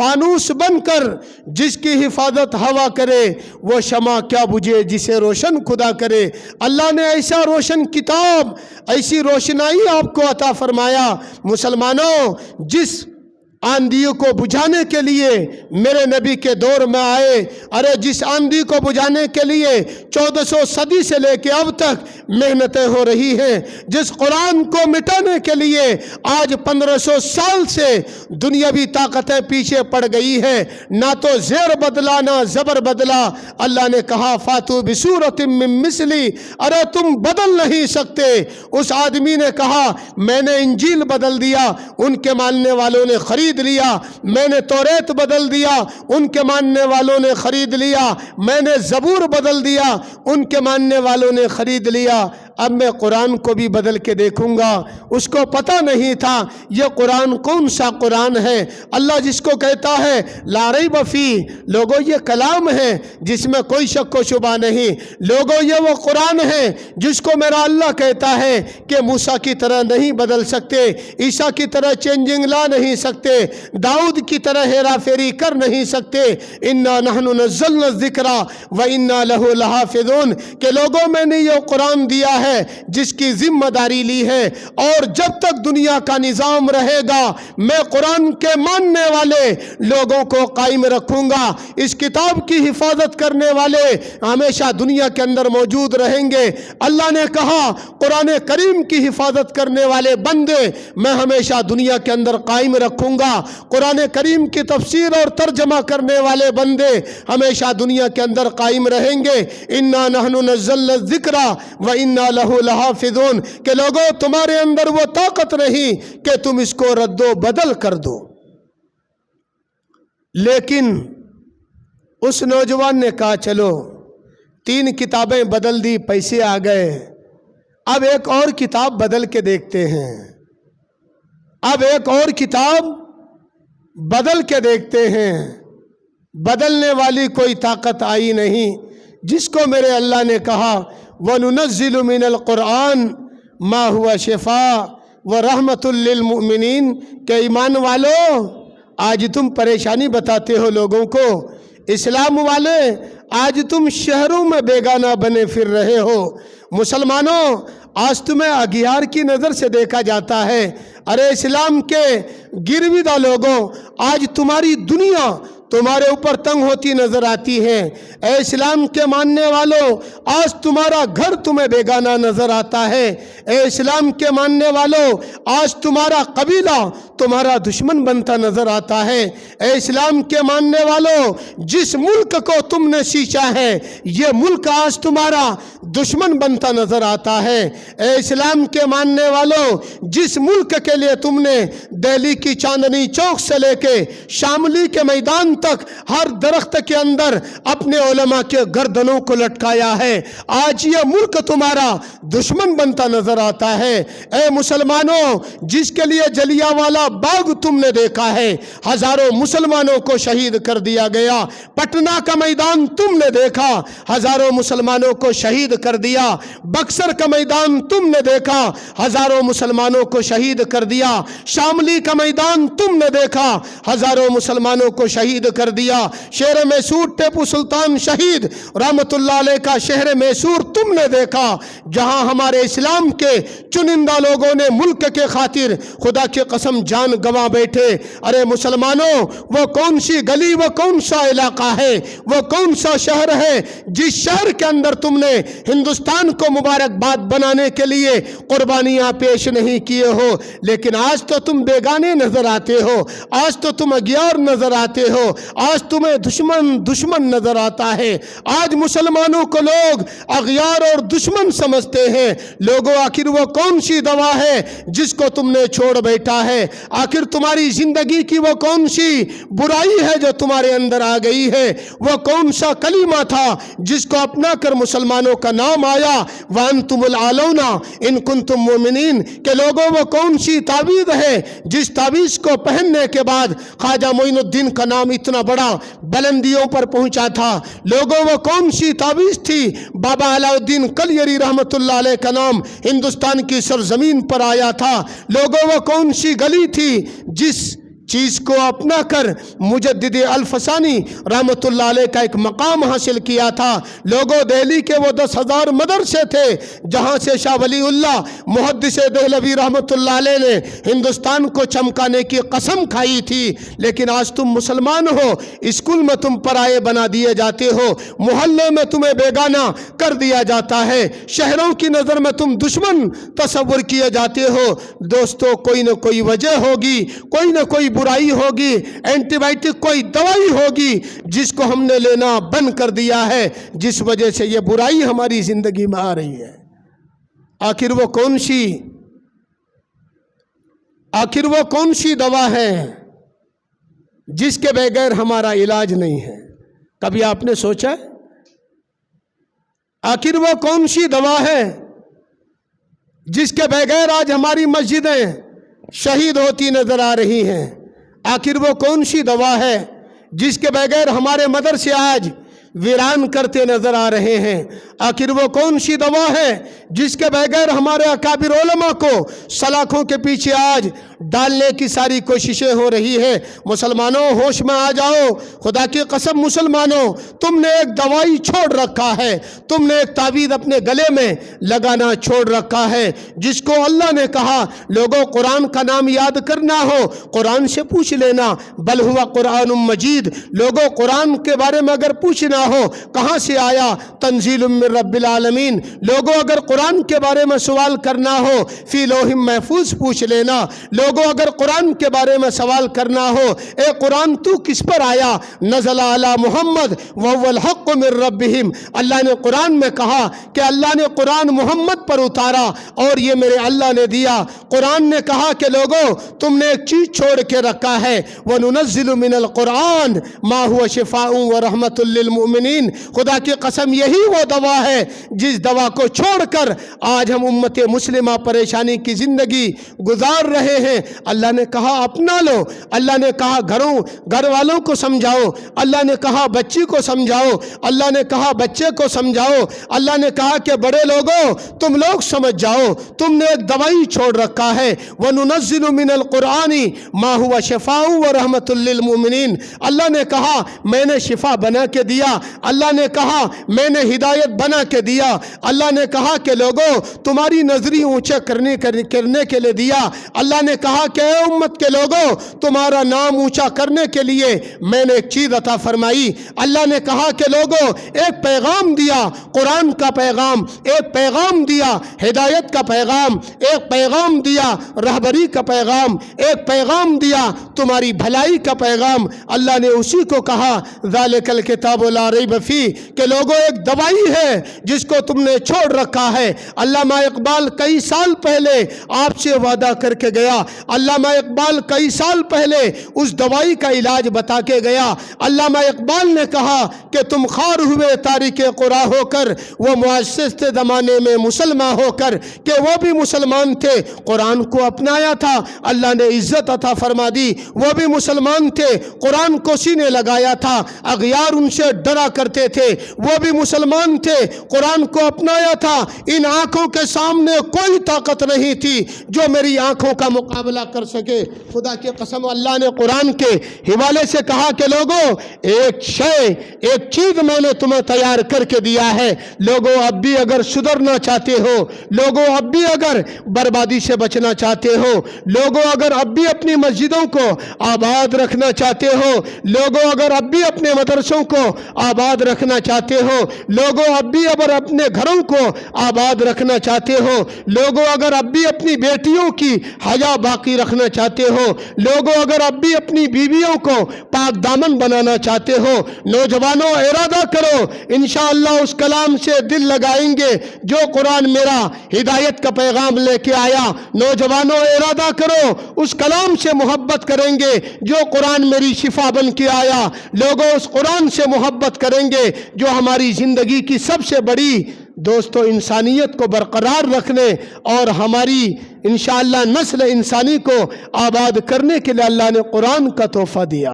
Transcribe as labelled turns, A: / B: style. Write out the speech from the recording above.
A: فانوس بن کر جس کی حفاظت ہوا کرے، وہ شمع کیا بجھے جسے روشن خدا کرے۔ اللہ نے ایسا روشن کتاب، ایسی روشنائی آپ کو عطا فرمایا۔ مسلمانوں، جس آندھیوں کو بجھانے کے لیے میرے نبی کے دور میں آئے، ارے جس آندھی کو بجھانے کے لیے 1400 صدی سے لے کے اب تک محنتیں ہو رہی ہیں، جس قرآن کو مٹانے کے لیے آج 1500 سال سے دنیاوی طاقتیں پیچھے پڑ گئی ہیں، نہ تو زیر بدلا نہ زبر بدلا۔ اللہ نے کہا فاتو بسورۃ من مثلی، ارے تم بدل نہیں سکتے۔ اس آدمی نے کہا میں نے انجیل بدل دیا، ان کے ماننے والوں نے خرید لیا۔ میں نے توریت بدل دیا، ان کے ماننے والوں نے خرید لیا۔ میں نے زبور بدل دیا، ان کے ماننے والوں نے خرید لیا۔ اب میں قرآن کو بھی بدل کے دیکھوں گا۔ اس کو پتہ نہیں تھا یہ قرآن کون سا قرآن ہے۔ اللہ جس کو کہتا ہے لا ریب فیہ، لوگوں یہ کلام ہے جس میں کوئی شک و شبہ نہیں۔ لوگوں یہ وہ قرآن ہے جس کو میرا اللہ کہتا ہے کہ موسیٰ کی طرح نہیں بدل سکتے، عیسیٰ کی طرح چینجنگ لا نہیں سکتے، داؤد کی طرح ہیرا پھیری کر نہیں سکتے۔ انا نحن نزلنا الذکر وانا لہ لحافظون، کہ لوگوں میں نے یہ قرآن دیا ہے جس کی ذمہ داری لی ہے، اور جب تک دنیا کا نظام رہے گا میں قرآن کے ماننے والے لوگوں کو قائم رکھوں گا۔ اس کتاب کی حفاظت کرنے والے ہمیشہ دنیا کے اندر موجود رہیں گے۔ اللہ نے کہا قرآن کریم کی حفاظت کرنے والے بندے میں ہمیشہ دنیا کے اندر قائم رکھوں گا۔ قرآن کریم کی تفسیر اور ترجمہ کرنے والے بندے ہمیشہ دنیا کے اندر قائم رہیں گے۔ انا نحن نزلنا الذکر وانا لہ لحافظون، کہ لوگوں تمہارے اندر وہ طاقت نہیں کہ تم اس کو رد و بدل کر دو۔ لیکن اس نوجوان نے کہا چلو 3 کتابیں بدل دی، پیسے آ گئے، اب ایک اور کتاب بدل کے دیکھتے ہیں۔ اب ایک اور کتاب بدل کے دیکھتے ہیں۔ بدلنے والی کوئی طاقت آئی نہیں، جس کو میرے اللہ نے کہا وَنُنَزِّلُ مِنَ الْقُرْآنِ مَا هُوَ شِفَاءٌ وَرَحْمَةٌ لِّلْمُؤْمِنِينَ، کہ ایمان والو آج تم پریشانی بتاتے ہو لوگوں کو۔ اسلام والے آج تم شہروں میں بیگانہ بنے پھر رہے ہو۔ مسلمانوں آج تمہیں اگیار کی نظر سے دیکھا جاتا ہے۔ ارے اسلام کے گرویدہ لوگوں، آج تمہاری دنیا تمہارے اوپر تنگ ہوتی نظر آتی ہے۔ اے اسلام کے ماننے والوں، آج تمہارا گھر تمہیں بیگانہ نظر آتا ہے۔ اے اسلام کے ماننے والوں، آج تمہارا قبیلہ تمہارا دشمن بنتا نظر آتا ہے۔ اے اسلام کے ماننے والوں، جس ملک کو تم نے سیچا ہے یہ ملک آج تمہارا دشمن بنتا نظر آتا ہے۔ اے اسلام کے ماننے والوں، جس ملک کے لیے تم نے دہلی کی چاندنی چوک سے لے کے شاملی کے میدان تک ہر درخت کے اندر اپنے علماء کے گردنوں کو لٹکایا ہے، آج یہ ملک تمہارا دشمن بنتا نظر آتا ہے۔ اے مسلمانوں، جس کے لیے جلیانوالہ باغ تم نے دیکھا ہے، ہزاروں مسلمانوں کو شہید کر دیا گیا۔ پٹنہ کا میدان تم نے دیکھا، ہزاروں مسلمانوں کو شہید کر دیا۔ بکسر کا میدان تم نے دیکھا، ہزاروں مسلمانوں کو شہید کر دیا۔ شاملی کا میدان تم نے دیکھا، ہزاروں مسلمانوں کو شہید کر دیا۔ شہر میسور ٹیپو سلطان شہید رحمت اللہ علیہ کا شہر میسور تم نے دیکھا، جہاں ہمارے اسلام کے چنندہ لوگوں نے ملک کے خاطر خدا کی قسم جان گنوا بیٹھے۔ ارے مسلمانوں، وہ کون سی گلی، وہ کون سا علاقہ ہے، وہ کون سا شہر ہے جس شہر کے اندر تم نے ہندوستان کو مبارکباد بنانے کے لیے قربانیاں پیش نہیں کیے ہو؟ لیکن آج تو تم بیگانے نظر آتے ہو، آج تو تم اگیار نظر آتے ہو، آج تمہیں دشمن نظر آتا ہے۔ آج مسلمانوں کو لوگ اغیار اور دشمن سمجھتے ہیں۔ لوگوں آخر وہ کون سی دوا ہے جس کو تم نے چھوڑ بیٹھا ہے؟ آخر تمہاری زندگی کی وہ کون سی برائی ہے جو تمہارے اندر آ گئی ہے؟ وہ کون سا کلمہ تھا جس کو اپنا کر مسلمانوں کا نام آیا وَأَنْتُمُ الْأَعْلَوْنَ إِن كُنتُم مُؤْمِنِينَ، کہ لوگوں وہ کون سی تعویذ ہے جس تعویذ کو پہننے کے بعد خواجہ معین الدین کا نام اتنا بڑا بلندیوں پر پہنچا تھا؟ لوگوں وہ کون سی تعویذ تھی بابا علاء الدین کلیری رحمت اللہ علیہ کا نام ہندوستان کی سرزمین پر آیا تھا؟ لوگوں وہ کون سی گلی تھی جس چیز کو اپنا کر مجدد الفسانی رحمۃ اللہ علیہ کا ایک مقام حاصل کیا تھا۔ لوگوں دہلی کے وہ 10,000 مدرسے تھے جہاں سے شاہ ولی اللہ محدث دہلوی رحمۃ اللہ علیہ نے ہندوستان کو چمکانے کی قسم کھائی تھی، لیکن آج تم مسلمان ہو، اسکول میں تم پرائے بنا دیے جاتے ہو، محلے میں تمہیں بیگانہ کر دیا جاتا ہے، شہروں کی نظر میں تم دشمن تصور کیے جاتے ہو۔ دوستو، کوئی نہ کوئی وجہ ہوگی، کوئی نہ کوئی برائی ہوگی، اینٹی بائیوٹک کوئی دوائی ہوگی جس کو ہم نے لینا بند کر دیا ہے، جس وجہ سے یہ برائی ہماری زندگی میں آ رہی ہے۔ آخر وہ کون سی دوا ہے جس کے بغیر ہمارا علاج نہیں ہے؟ کبھی آپ نے سوچا؟ آخر وہ کون سی دوا ہے جس کے بغیر آج ہماری مسجدیں شہید ہوتی نظر آ رہی ہیں؟ آخر وہ کون سی دوا ہے جس کے بغیر ہمارے مدرسے آج ویران کرتے نظر آ رہے ہیں؟ آخر وہ کون سی دوا ہے جس کے بغیر ہمارے اکابر علماء کو سلاخوں کے پیچھے آج ڈالنے کی ساری کوششیں ہو رہی ہے؟ مسلمانوں، ہوش میں آ جاؤ، خدا کی قسم مسلمانوں، تم نے ایک دوائی چھوڑ رکھا ہے، تم نے ایک تعویذ اپنے گلے میں لگانا چھوڑ رکھا ہے، جس کو اللہ نے کہا لوگوں قرآن کا نام یاد کرنا ہو قرآن سے پوچھ لینا، بل ہوا قرآن مجید، لوگوں قرآن کے بارے میں اگر پوچھنا ہو کہاں سے آیا، تنزیل من رب العالمین، لوگوں اگر قرآن کے بارے میں سوال کرنا ہو فی لوح محفوظ پوچھ لینا، لوگوں اگر قرآن کے بارے میں سوال کرنا ہو اے قرآن تو کس پر آیا، نزل علی محمد وهو الحق من ربہم، اللہ نے قرآن میں کہا کہ اللہ نے قرآن محمد پر اتارا اور یہ میرے اللہ نے دیا۔ قرآن نے کہا کہ لوگوں تم نے ایک چیز چھوڑ کے رکھا ہے، وَنُنَزِّلُ مِنَ الْقُرْآنِ مَا هُوَ شِفَاءٌ وَرَحْمَةٌ لِّلْمُؤْمِنِينَ، خدا کی قسم یہی وہ دوا ہے جس دوا کو چھوڑ کر آج ہم امت مسلمہ پریشانی کی زندگی گزار رہے ہیں۔ اللہ نے کہا اپنا لو، اللہ نے کہا گھر والوں کو سمجھاؤ، اللہ نے کہا بچی کو سمجھاؤ، اللہ نے کہا بچے کو سمجھاؤ، اللہ نے کہا کہ بڑے لوگوں تم لوگ سمجھ جاؤ، تم نے ایک دوائی چھوڑ رکھا ہے، وَنُنَزِّلُ مِنَ الْقُرْآنِ مَا هُوَ شِفَاءٌ وَرَحْمَةٌ لِّلْمُؤْمِنِينَ، اللہ نے کہا میں نے شفا بنا کے دیا، اللہ نے کہا میں نے ہدایت بنا کے دیا، اللہ نے کہا کہ لوگوں تمہاری نظری اونچا کرنے کے لیے دیا، اللہ نے کہا کہ اے امت کے لوگوں تمہارا نام اونچا کرنے کے لیے میں نے ایک چیز عطا فرمائی، اللہ نے کہا کہ لوگوں ایک پیغام دیا، قرآن کا پیغام، ایک پیغام دیا ہدایت کا پیغام، ایک پیغام دیا رہبری کا پیغام، ایک پیغام دیا تمہاری بھلائی کا پیغام، اللہ نے اسی کو کہا ذالک الکتاب لا ریب فیہ، کہ لوگوں ایک دوائی ہے جس کو تم نے چھوڑ رکھا ہے۔ علامہ اقبال کئی سال پہلے آپ سے وعدہ کر کے گیا، علامہ اقبال کئی سال پہلے اس دوائی کا علاج بتا کے گیا۔ علامہ اقبال نے کہا کہ تم خوار ہوئے تاریک قرآن ہو کر، وہ مؤسس تھے زمانے میں مسلمان ہو کر، کہ وہ بھی مسلمان تھے، قرآن کو اپنایا تھا، اللہ نے عزت عطا فرما دی، وہ بھی مسلمان تھے، قرآن کو سینے لگایا تھا، اغیار ان سے ڈرا کرتے تھے، وہ بھی مسلمان تھے، قرآن کو اپنایا تھا، ان آنکھوں کے سامنے کوئی طاقت نہیں تھی جو میری آنکھوں کا مقابلہ کر سکے۔ خدا کی قسم اللہ نے قرآن کے حوالے سے کہا کہ لوگوں ایک چیز میں نے تمہیں تیار کر کے دیا ہے، لوگوں اب بھی اگر سدھرنا چاہتے ہو، لوگوں اب بھی اگر بربادی سے بچنا چاہتے ہو، لوگوں اگر اب بھی اپنی مسجدوں کو آباد رکھنا چاہتے ہو، لوگوں اگر اب بھی اپنے مدرسوں کو آباد رکھنا چاہتے ہو، لوگوں اب بھی اگر اپنے گھروں کو آباد رکھنا چاہتے ہو، لوگوں اگر اب بھی اپنی بیٹیوں کی حیا باقی رکھنا چاہتے ہو، لوگوں اگر اب بھی اپنی بیویوں کو پاک دامن بنانا چاہتے ہو، نوجوانوں ارادہ کرو انشاءاللہ اس کلام سے دل لگائیں گے جو قرآن میرا ہدایت کا پیغام لے کے آیا، نوجوانوں ارادہ کرو اس کلام سے محبت کریں گے جو قرآن میری شفا بن کے آیا، لوگوں اس قرآن سے محبت کریں گے جو ہماری زندگی کی سب سے بڑی دوستو انسانیت کو برقرار رکھنے اور ہماری انشاءاللہ نسل انسانی کو آباد کرنے کے لیے اللہ نے قرآن کا تحفہ دیا۔